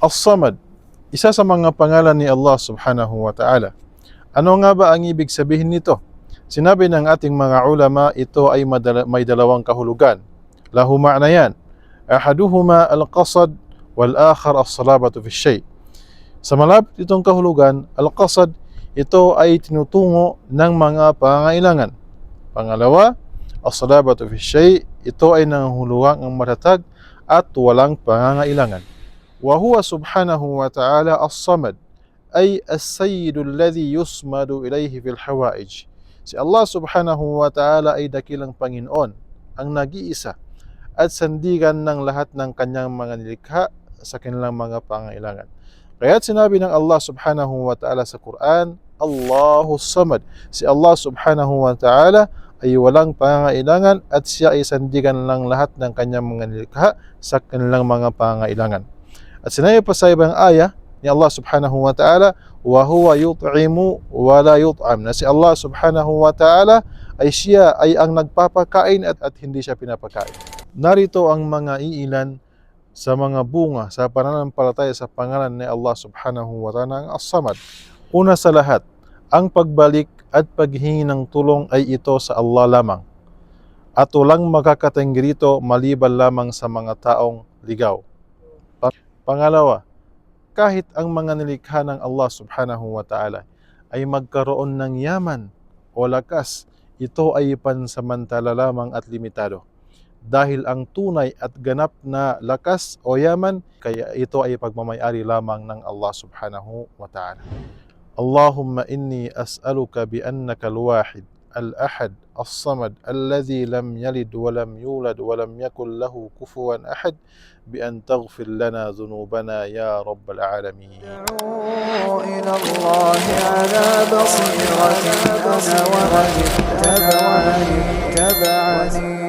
As-Samad, isa sa mga pangalan ni Allah subhanahu wa ta'ala. Ano nga ba ang ibig sabihin nito? Sinabi ng ating mga ulama, ito ay may dalawang kahulugan. Lahu ma'nayan. Ahaduhuma al-qasad wal-akhar as-salabatu fi syai'. Sa malapit itong kahulugan, al-qasad, ito ay tinutungo ng mga pangailangan. Pangalawa, as-salabatu fi syai', ito ay nangangahulugang ang matatag at walang pangangailangan. Wa huwa subhanahu wa ta'ala as-samad, ay as-sayyidu alladhi yusmadu ilayhi fil hawaij. Si Allah subhanahu wa ta'ala ay dakilang Panginoon, ang nag-iisa at sandigan ng lahat ng kanyang mga nilikha sa kanilang mga pangailangan. Kaya't sinabi ng Allah subhanahu wa ta'ala sa Quran, Allahu samad. Si Allah subhanahu wa ta'ala ay walang pangailangan at siya ay sandigan ng lahat ng kanyang mga nilikha sa kanilang mga pangailangan. At sinabi pa sa ibang aya ni Allah subhanahu wa ta'ala, wa huwa yut'imu wa la yut'am, na si Allah subhanahu wa ta'ala ay siya ay ang nagpapakain at hindi siya pinapakain. Narito ang mga iilan sa mga bunga sa pananampalataya sa pangalan ni Allah subhanahu wa ta'ala, ang As-Samad. Una sa lahat, ang pagbalik at paghingi ng tulong ay ito sa Allah lamang, at walang makakatinggi rito maliban lamang sa mga taong ligaw. Pangalawa, kahit ang mga nilikha ng Allah subhanahu wa ta'ala ay magkaroon ng yaman o lakas, ito ay pansamantala lamang at limitado. Dahil ang tunay at ganap na lakas o yaman, kaya ito ay pagmamayari lamang ng Allah subhanahu wa ta'ala. Allahumma inni as'aluka bi annaka al-wahid, al-ahad, as-samad, alladhi lam yalid wa lam yulad wa lam yakul lahu kufuwan ahad, بأن تغفر لنا ذنوبنا يا رب العالمين. ادعوا إلى الله على بصيرة أنا ومن اتبعني